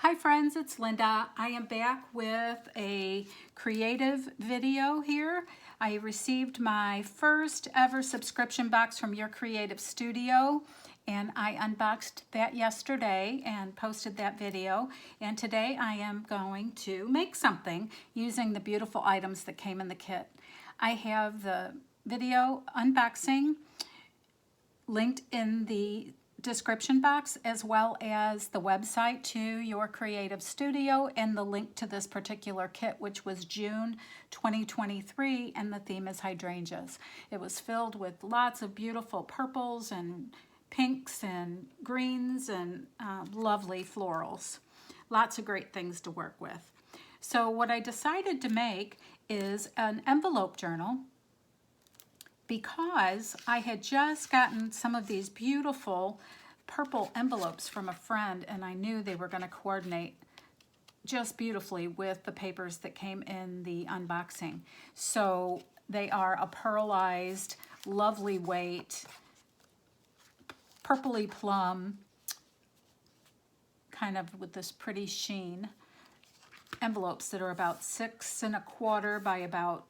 Hi friends, it's Linda. I am back with a creative video here. I received my first ever subscription box from Your Creative Studio, and I unboxed that yesterday and posted that video. And today I am going to make something using the beautiful items that came in the kit. I have the video unboxing linked in the description box, as well as the website to Your Creative Studio and the link to this particular kit, which was June 2023, and the theme is hydrangeas. It was filled with lots of beautiful purples and pinks and greens and lovely florals. Lots of great things to work with. So what I decided to make is an envelope journal, because I had just gotten some of these beautiful purple envelopes from a friend, and I knew they were going to coordinate just beautifully with the papers that came in the unboxing. So they are a pearlized, lovely weight, purpley plum, kind of with this pretty sheen envelopes that are about 6 1/4 by about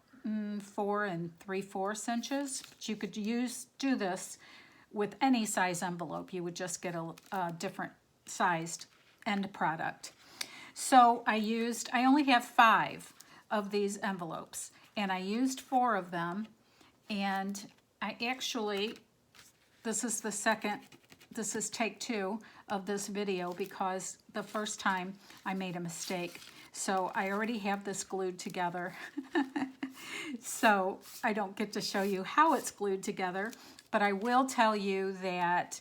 4 3/4 inches. But you could do this with any size envelope. You would just get a different sized end product. So I only have 5 of these envelopes, and I used 4 of them, and I actually, this is take 2 of this video, because the first time I made a mistake. So I already have this glued together. So I don't get to show you how it's glued together, but I will tell you that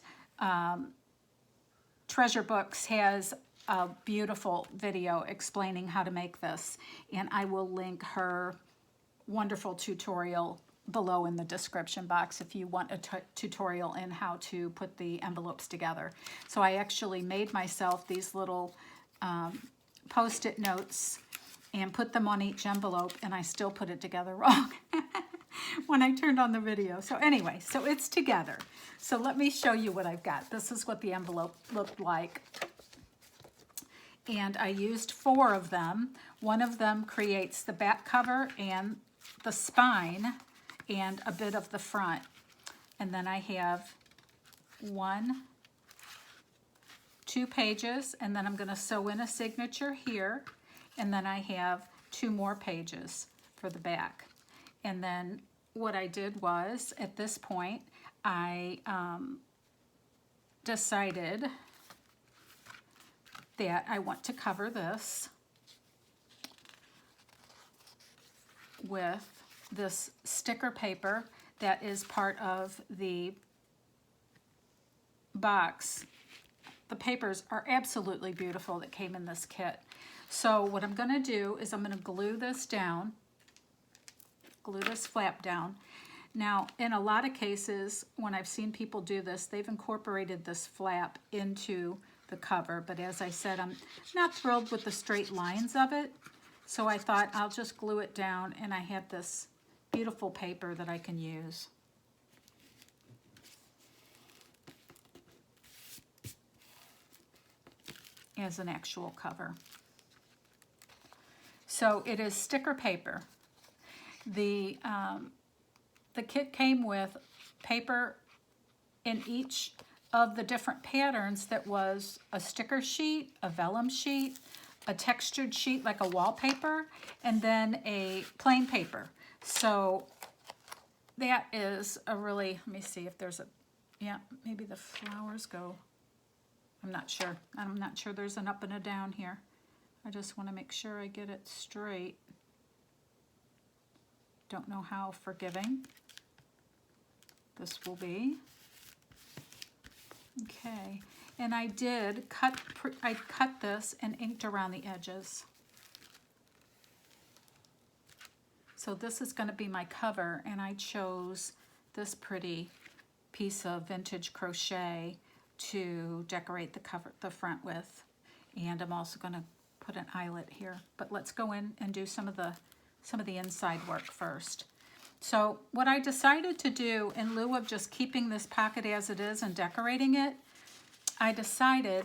Treasure Books has a beautiful video explaining how to make this, and I will link her wonderful tutorial below in the description box if you want a tutorial in how to put the envelopes together. So I actually made myself these little post-it notes and put them on each envelope, and I still put it together wrong when I turned on the video. So anyway, so it's together. So let me show you what I've got. This is what the envelope looked like. And I used 4 of them. One of them creates the back cover and the spine and a bit of the front. And then I have 2 pages, and then I'm going to sew in a signature here. And then I have 2 more pages for the back. And then what I did was, at this point, I decided that I want to cover this with this sticker paper that is part of the box. The papers are absolutely beautiful that came in this kit. So what I'm going to do is I'm going to glue this down, glue this flap down. Now, in a lot of cases, when I've seen people do this, they've incorporated this flap into the cover. But as I said, I'm not thrilled with the straight lines of it. So I thought I'll just glue it down, and I have this beautiful paper that I can use. As an actual cover. So it is sticker paper. The kit came with paper in each of the different patterns that was a sticker sheet, a vellum sheet, a textured sheet like a wallpaper, and then a plain paper. So that is a really, let me see if there's a, yeah, maybe the flowers go, I'm not sure. I'm not sure there's an up and a down here. I just want to make sure I get it straight. Don't know how forgiving this will be. Okay, and I did cut this and inked around the edges. So this is going to be my cover, and I chose this pretty piece of vintage crochet to decorate the cover, the front with. And I'm also going to put an eyelet here. But let's go in and do some of the inside work first. So what I decided to do, in lieu of just keeping this pocket as it is and decorating it, I decided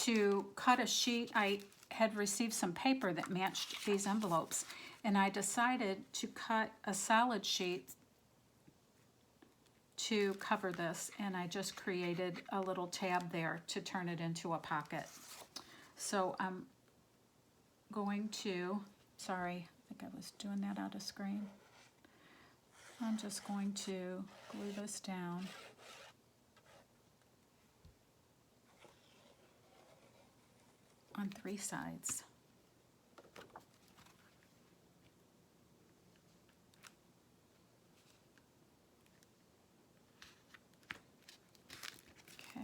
to cut a sheet. I had received some paper that matched these envelopes, and I decided to cut a solid sheet to cover this, and I just created a little tab there to turn it into a pocket. So I'm going to, sorry, I think I was doing that out of screen. I'm just going to glue this down. On 3 sides. Okay.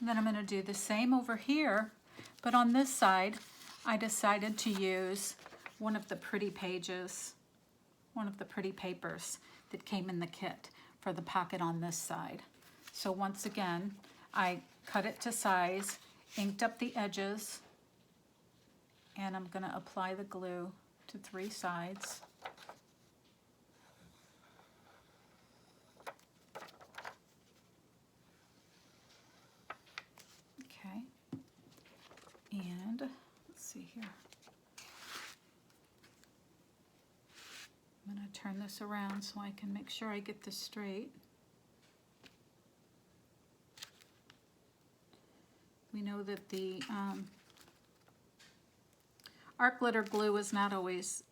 And then I'm going to do the same over here, but on this side, I decided to use one of the pretty pages, one of the pretty papers that came in the kit for the pocket on this side. So once again, I cut it to size, inked up the edges, and I'm going to apply the glue to 3 sides. Okay, and let's see here. I'm going to turn this around so I can make sure I get this straight. We know that the art glitter glue is not always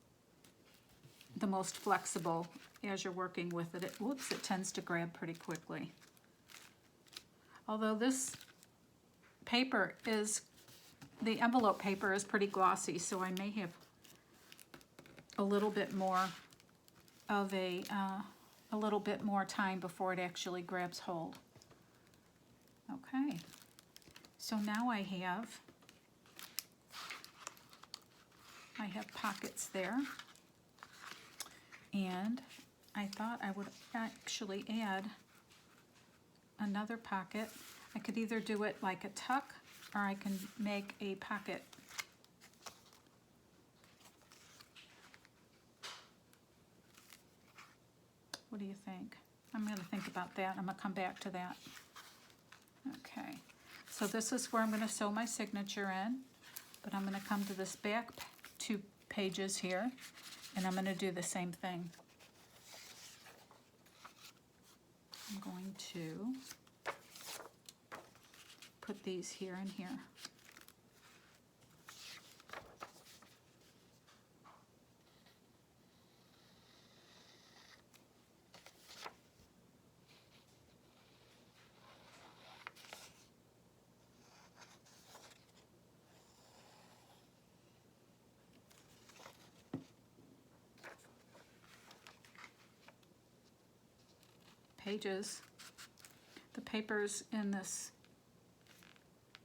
the most flexible as you're working with it. It tends to grab pretty quickly. Although this paper is, the envelope paper is pretty glossy, so I may have a little bit more of a little bit more time before it actually grabs hold. Okay, so now I have pockets there, and I thought I would actually add another pocket. I could either do it like a tuck, or I can make a pocket. What do you think? I'm going to think about that. I'm going to come back to that. Okay, so this is where I'm going to sew my signature in, but I'm going to come to this back 2 pages here, and I'm going to do the same thing. I'm going to put these here and here. Pages. The papers in this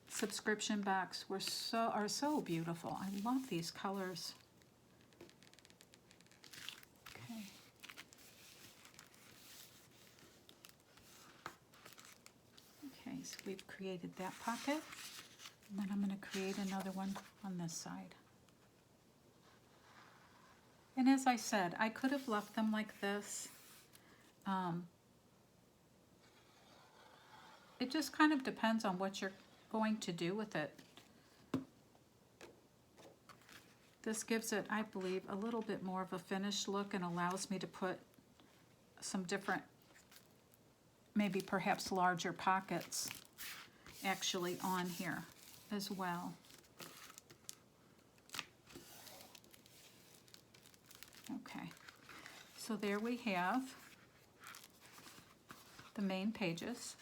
subscription box are so beautiful. I love these colors. Okay. Okay, so we've created that pocket, and then I'm going to create another one on this side. And as I said, I could have left them like this. It just kind of depends on what you're going to do with it. This gives it, I believe, a little bit more of a finished look and allows me to put some different, maybe perhaps larger pockets actually on here as well. Okay, so there we have the main pages.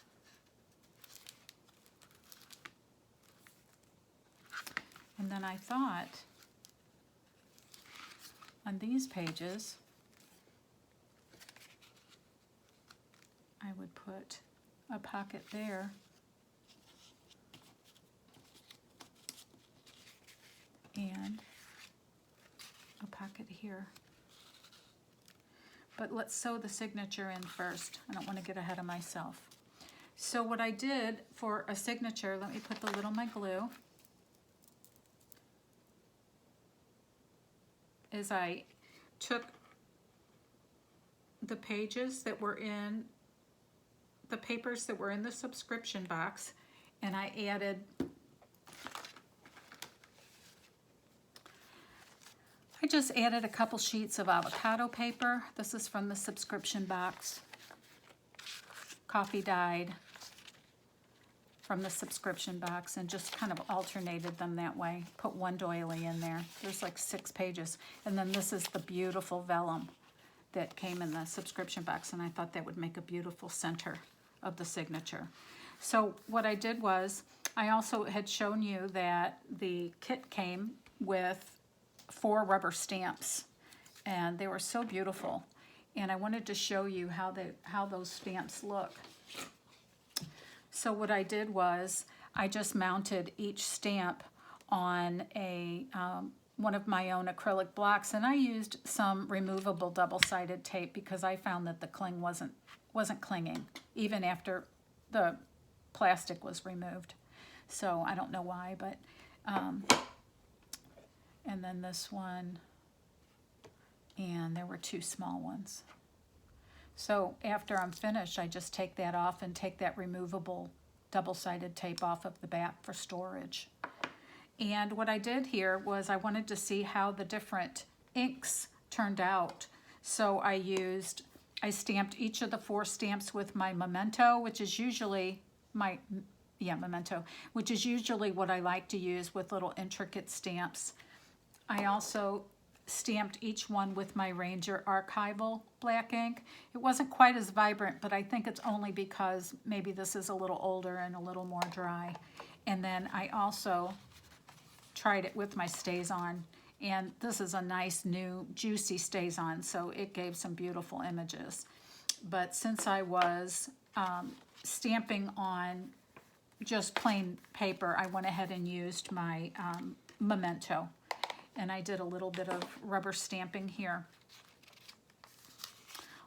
And then I thought on these pages I would put a pocket there and a pocket here. But let's sew the signature in first. I don't want to get ahead of myself. So what I did for a signature, let me put the lid on my glue. is I took the pages that were in the papers that were in the subscription box, and I just added a couple sheets of avocado paper. This is from the subscription box. Coffee dyed from the subscription box, and just kind of alternated them that way. Put one doily in there. There's like 6 pages. And then this is the beautiful vellum that came in the subscription box, and I thought that would make a beautiful center of the signature. So what I did was, I also had shown you that the kit came with 4 rubber stamps, and they were so beautiful. And I wanted to show you how those stamps look. So what I did was, I just mounted each stamp on a one of my own acrylic blocks, and I used some removable double-sided tape because I found that the cling wasn't clinging even after the plastic was removed. So I don't know why, but and then this one, and there were 2 small ones. So after I'm finished, I just take that off and take that removable double-sided tape off of the back for storage. And what I did here was, I wanted to see how the different inks turned out. So I stamped each of the 4 stamps with my memento, which is usually memento, which is usually what I like to use with little intricate stamps. I also stamped each one with my Ranger archival black ink. It wasn't quite as vibrant, but I think it's only because maybe this is a little older and a little more dry. And then I also tried it with my StazOn, and this is a nice new juicy StazOn, so it gave some beautiful images. But since I was stamping on just plain paper, I went ahead and used my memento. And I did a little bit of rubber stamping here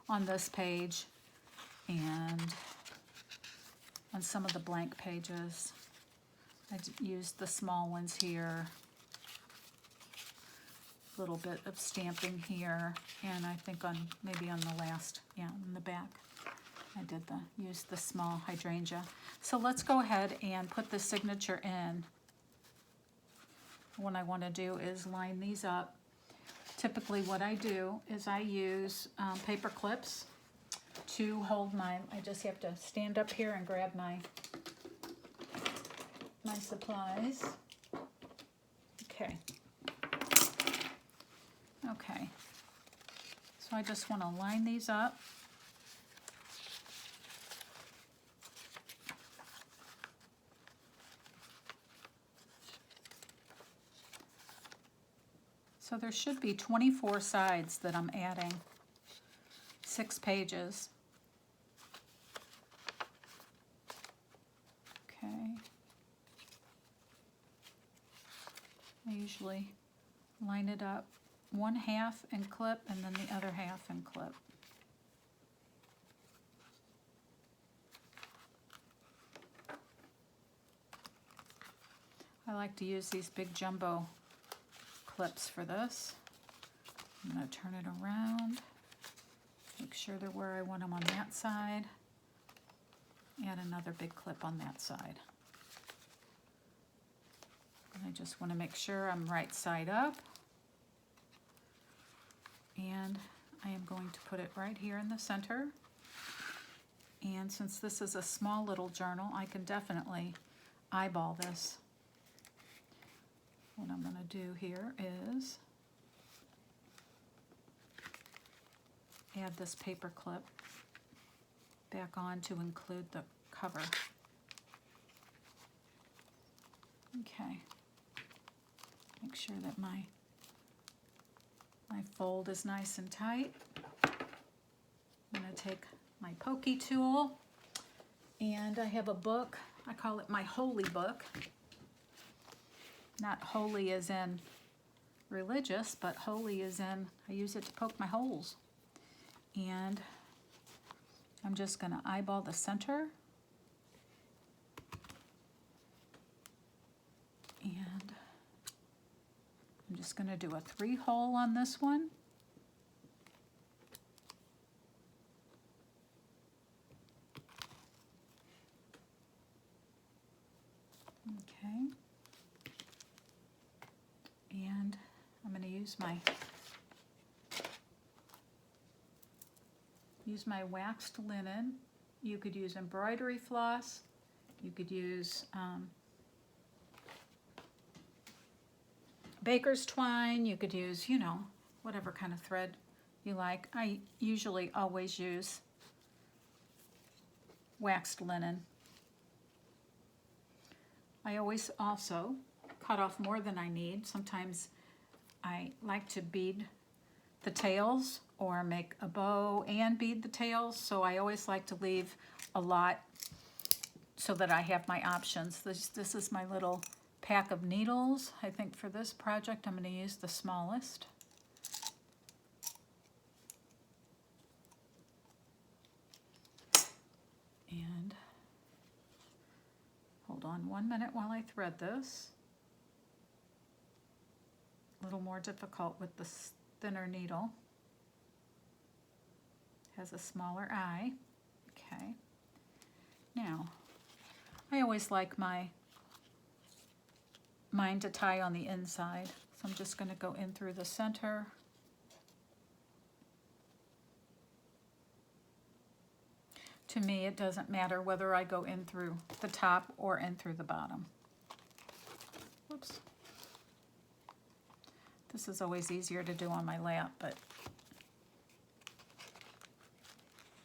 on this page and on some of the blank pages. I used the small ones here, a little bit of stamping here, and I think maybe on the last, in the back, I used the small hydrangea. So let's go ahead and put the signature in. What I want to do is line these up. Typically what I do is I use paper clips to hold I just have to stand up here and grab my supplies. Okay. So I just want to line these up. So there should be 24 sides that I'm adding, 6 pages. Okay. I usually line it up 1/2 and clip, and then the other half and clip. I like to use these big jumbo clips for this. I'm going to turn it around, make sure they're where I want them on that side, add another big clip on that side. And I just want to make sure I'm right side up, and I am going to put it right here in the center. And since this is a small little journal, I can definitely eyeball this. What I'm going to do here is add this paper clip back on to include the cover. Okay. Make sure that my fold is nice and tight. I'm going to take my pokey tool, and I have a book. I call it my holy book. Not holy as in religious, but holy as in I use it to poke my holes. And I'm just going to eyeball the center. And I'm just going to do a 3-hole on this one. Okay. And I'm going to use my waxed linen. You could use embroidery floss. You could use baker's twine. You could use, you know, whatever kind of thread you like. I usually always use waxed linen. I always also cut off more than I need. Sometimes I like to bead the tails or make a bow and bead the tails, so I always like to leave a lot so that I have my options. This is my little pack of needles. I think for this project I'm going to use the smallest. And hold on 1 minute while I thread this. A little more difficult with the thinner needle. Has a smaller eye. Okay. Now, I always like mine to tie on the inside. So I'm just going to go in through the center. To me, it doesn't matter whether I go in through the top or in through the bottom. Whoops. This is always easier to do on my lap, but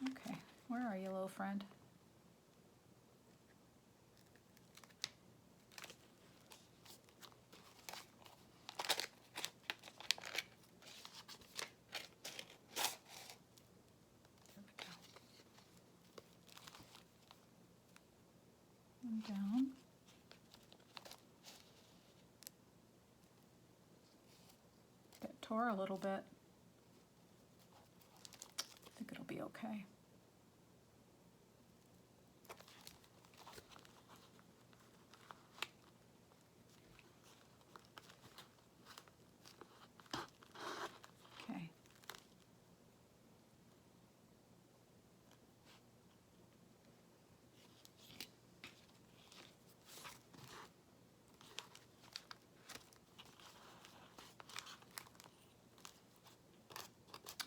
okay. Where are you, little friend? And down. That tore a little bit. I think it'll be okay. Okay.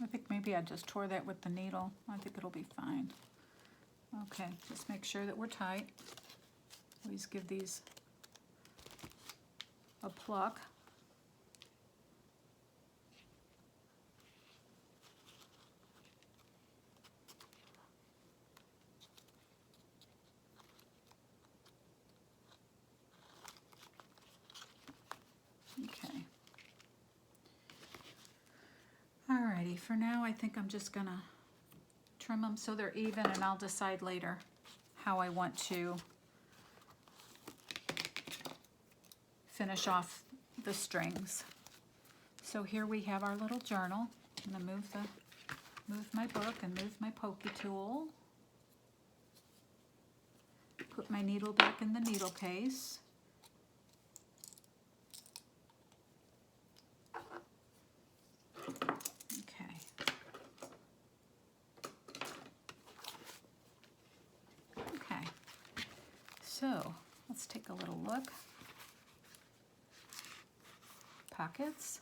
I think maybe I just tore that with the needle. I think it'll be fine. Okay, just make sure that we're tight. Always give these a pluck. Okay. Alrighty, for now I think I'm just gonna trim them so they're even, and I'll decide later how I want to finish off the strings. So here we have our little journal. I'm gonna move my book and move my pokey tool. Put my needle back in the needle case. So let's take a little look. Pockets.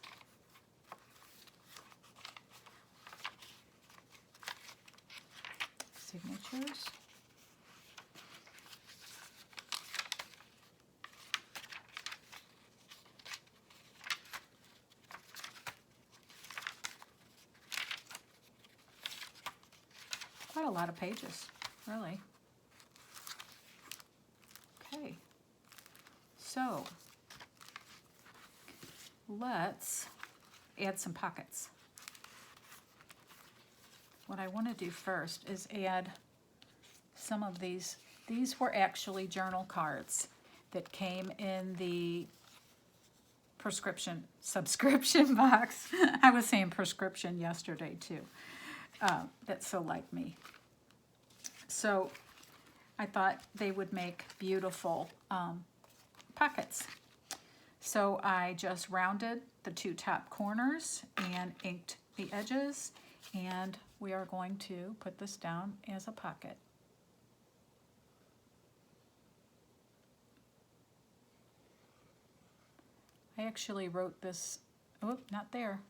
Signatures. Quite a lot of pages, really. Okay, so let's add some pockets. What I want to do first is add some of these. These were actually journal cards that came in the subscription box. I was saying prescription yesterday too. That's so like me. So I thought they would make beautiful pockets. So I just rounded the two top corners and inked the edges, and we are going to put this down as a pocket. I actually wrote this, oh, not there.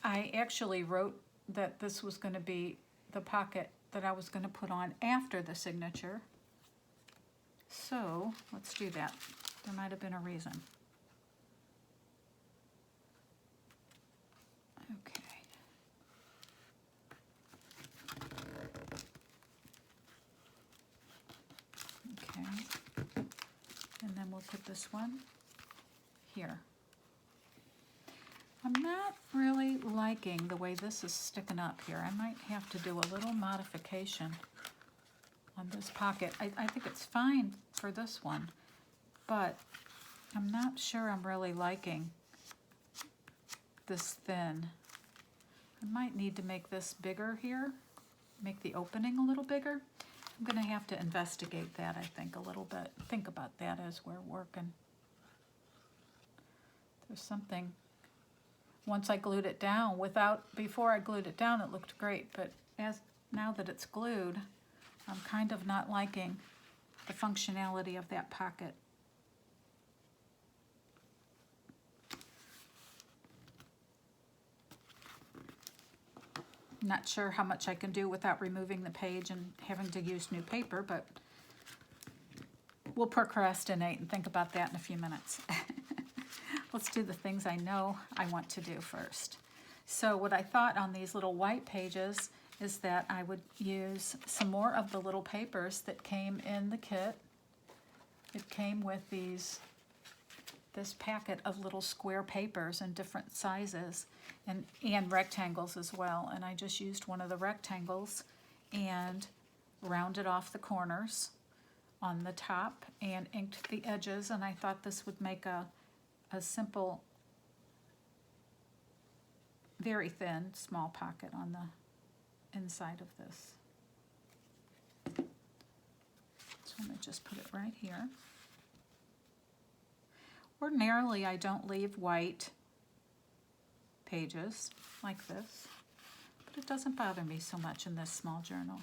I actually wrote that this was going to be the pocket that I was going to put on after the signature. So let's do that. There might have been a reason. Okay. Okay. And then we'll put this one here. I'm not really liking the way this is sticking up here. I might have to do a little modification on this pocket. I think it's fine for this one, but I'm not sure I'm really liking this thin. I might need to make this bigger here, make the opening a little bigger. I'm going to have to investigate that, I think, a little bit. Think about that as we're working. There's something. Once I glued it down, before I glued it down, it looked great, but now that it's glued, I'm kind of not liking the functionality of that pocket. Not sure how much I can do without removing the page and having to use new paper, but we'll procrastinate and think about that in a few minutes. Let's do the things I know I want to do first. So what I thought on these little white pages is that I would use some more of the little papers that came in the kit. It came with this packet of little square papers in different sizes and rectangles as well. And I just used one of the rectangles and rounded off the corners on the top and inked the edges, and I thought this would make a simple, very thin, small pocket on the inside of this. So I'm going to just put it right here. Ordinarily, I don't leave white pages like this, but it doesn't bother me so much in this small journal.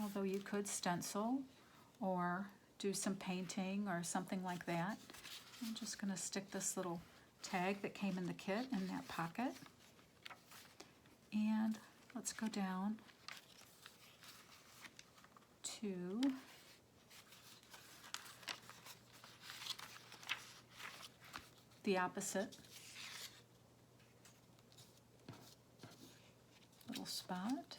Although you could stencil or do some painting or something like that. I'm just going to stick this little tag that came in the kit in that pocket. And let's go down to the opposite little spot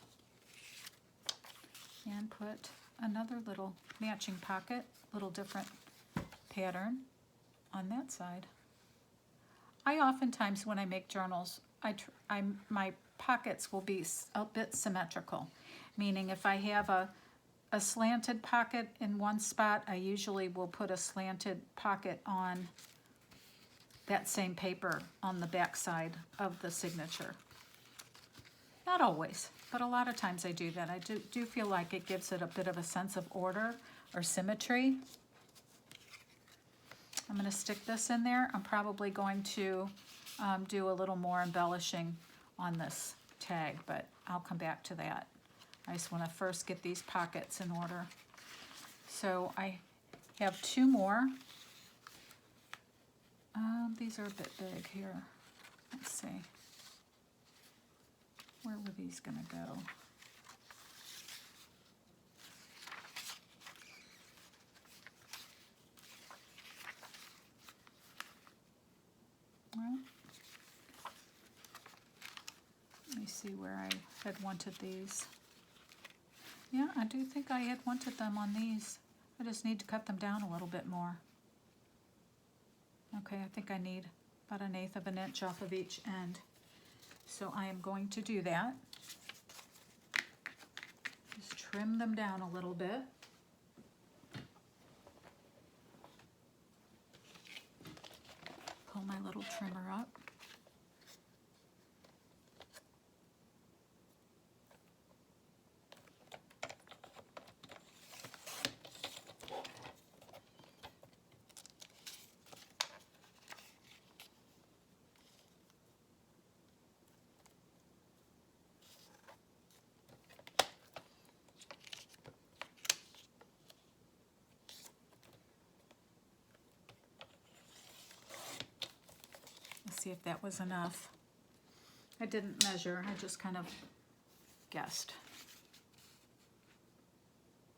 and put another little matching pocket, little different pattern on that side. I oftentimes, when I make journals, my pockets will be a bit symmetrical, meaning if I have a slanted pocket in one spot, I usually will put a slanted pocket on that same paper on the back side of the signature. Not always, but a lot of times I do that. I do feel like it gives it a bit of a sense of order or symmetry. I'm going to stick this in there. I'm probably going to do a little more embellishing on this tag, but I'll come back to that. I just want to first get these pockets in order. So I have two more. These are a bit big here. Let's see. Where were these going to go? Well, let me see where I had wanted these. Yeah, I do think I had wanted them on these. I just need to cut them down a little bit more. Okay, I think I need about 1/8 of an inch off of each end. So I am going to do that. Just trim them down a little bit. Pull my little trimmer up. see if that was enough. I didn't measure, I just kind of guessed.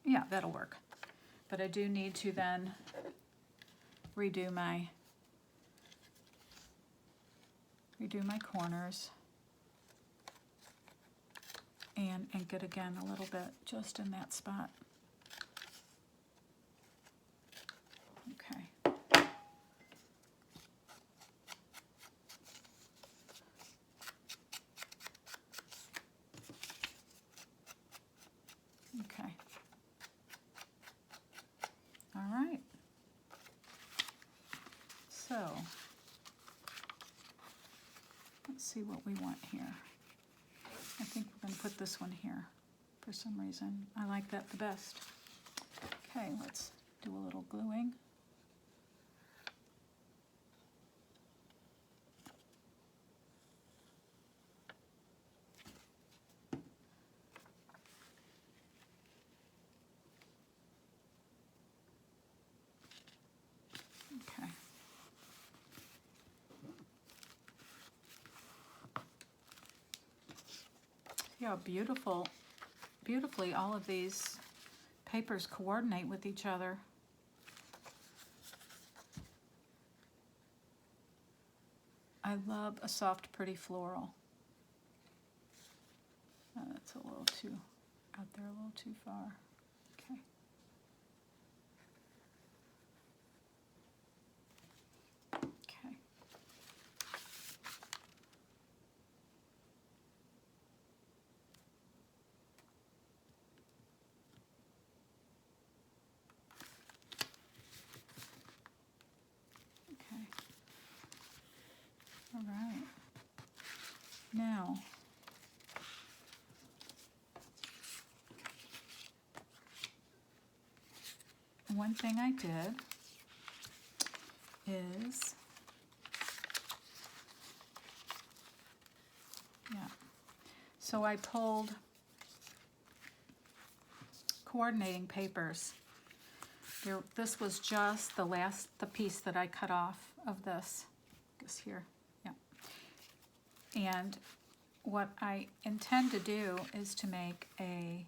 Yeah, that'll work. But I do need to then redo my corners and ink it again a little bit just in that spot. Okay. Okay. All right. So let's see what we want here. I think we're going to put this one here for some reason. I like that the best. Okay, let's do a little gluing. Okay. See how beautifully all of these papers coordinate with each other. I love a soft, pretty floral. That's a little too out there, a little too far. Okay. Okay. Okay. All right. Now, one thing I did is, so I pulled coordinating papers. This was just the piece that I cut off of this. This here, yeah. And what I intend to do is to make a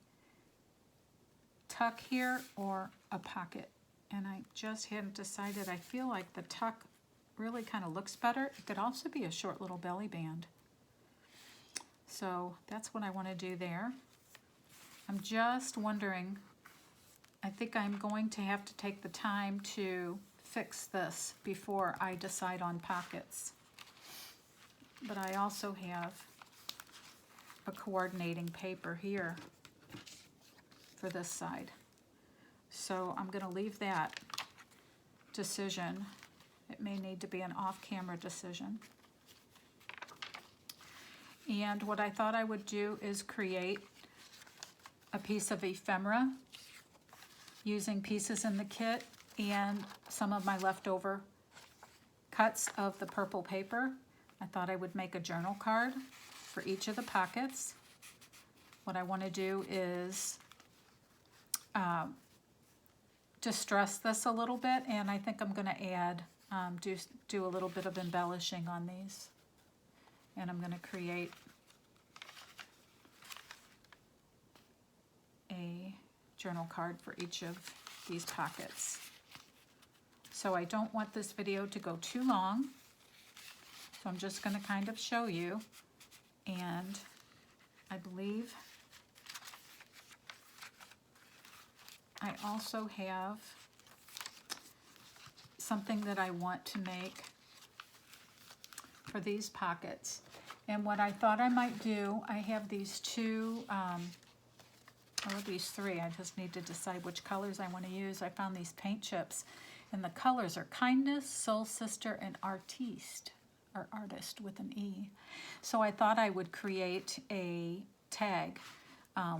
tuck here or a pocket. And I just hadn't decided. I feel like the tuck really kind of looks better. It could also be a short little belly band. So that's what I want to do there. I'm just wondering, I think I'm going to have to take the time to fix this before I decide on pockets. But I also have a coordinating paper here for this side. So I'm going to leave that decision. It may need to be an off-camera decision. And what I thought I would do is create a piece of ephemera using pieces in the kit and some of my leftover cuts of the purple paper. I thought I would make a journal card for each of the pockets. What I want to do is distress this a little bit, and I think I'm going to add, do a little bit of embellishing on these. And I'm going to create a journal card for each of these pockets. So I don't want this video to go too long, so I'm just going to kind of show you. And I believe I also have something that I want to make for these pockets. And what I thought I might do, I have these two, or these three, I just need to decide which colors I want to use. I found these paint chips, and the colors are Kindness, Soul Sister, and Artiste, or Artist with an E. So I thought I would create a tag,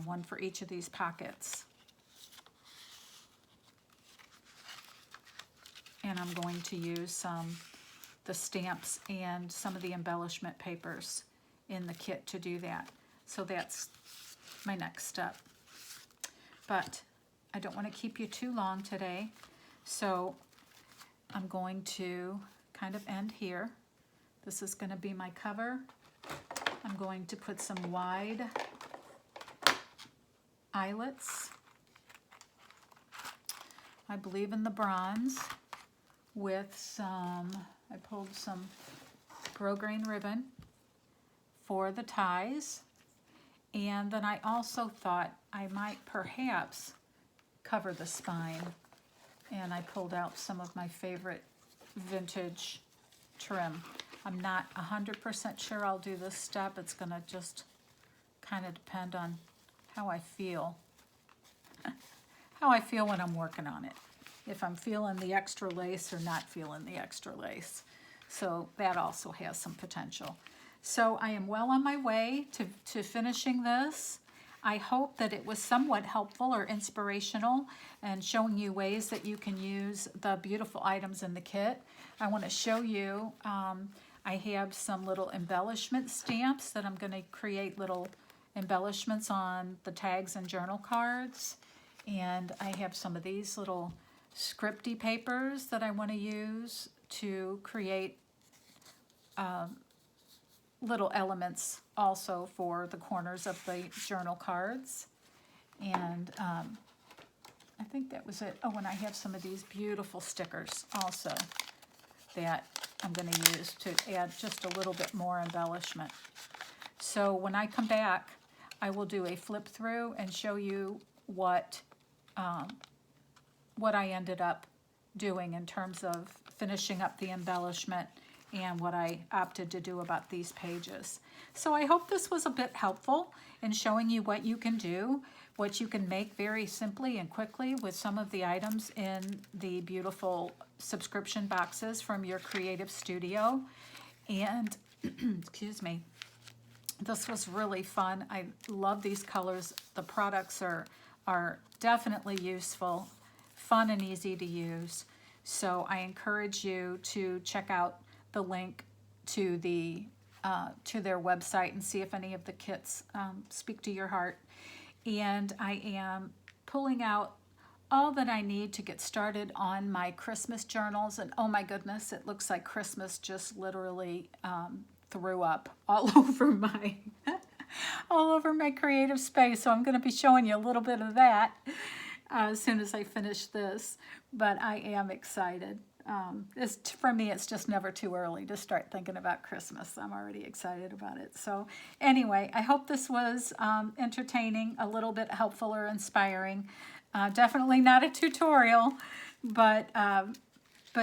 one for each of these pockets. And I'm going to use the stamps and some of the embellishment papers in the kit to do that. So that's my next step. But I don't want to keep you too long today, so I'm going to kind of end here. This is going to be my cover. I'm going to put some wide eyelets. I believe in the bronze with some, I pulled some grosgrain ribbon for the ties. And then I also thought I might perhaps cover the spine. And I pulled out some of my favorite vintage trim. I'm not 100% sure I'll do this step. It's going to just kind of depend on how I feel. How I feel when I'm working on it. If I'm feeling the extra lace or not feeling the extra lace. So that also has some potential. So I am well on my way to finishing this. I hope that it was somewhat helpful or inspirational and showing you ways that you can use the beautiful items in the kit. I want to show you, I have some little embellishment stamps that I'm going to create little embellishments on the tags and journal cards. And I have some of these little scripty papers that I want to use to create little elements also for the corners of the journal cards. And I think that was it. Oh, and I have some of these beautiful stickers also that I'm going to use to add just a little bit more embellishment. So when I come back, I will do a flip through and show you what I ended up doing in terms of finishing up the embellishment and what I opted to do about these pages. So I hope this was a bit helpful in showing you what you can do, what you can make very simply and quickly with some of the items in the beautiful subscription boxes from your creative studio. And, excuse me, this was really fun. I love these colors. The products are definitely useful, fun and easy to use. So I encourage you to check out the link to their website and see if any of the kits speak to your heart. And I am pulling out all that I need to get started on my Christmas journals. And oh my goodness, it looks like Christmas just literally threw up all over my all over my creative space. So I'm going to be showing you a little bit of that as soon as I finish this. But I am excited. For me, it's just never too early to start thinking about Christmas. I'm already excited about it. So anyway, I hope this was entertaining, a little bit helpful or inspiring. Definitely not a tutorial, but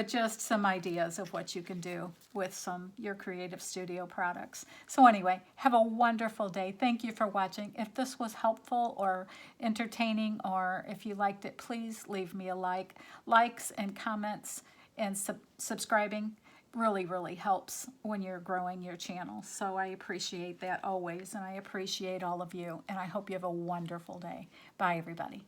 just some ideas of what you can do with your Creative Studio products. So anyway, have a wonderful day. Thank you for watching. If this was helpful or entertaining, or if you liked it, please leave me a like. Likes and comments and subscribing really helps when you're growing your channel. So I appreciate that always, and I appreciate all of you, and I hope you have a wonderful day. Bye, everybody.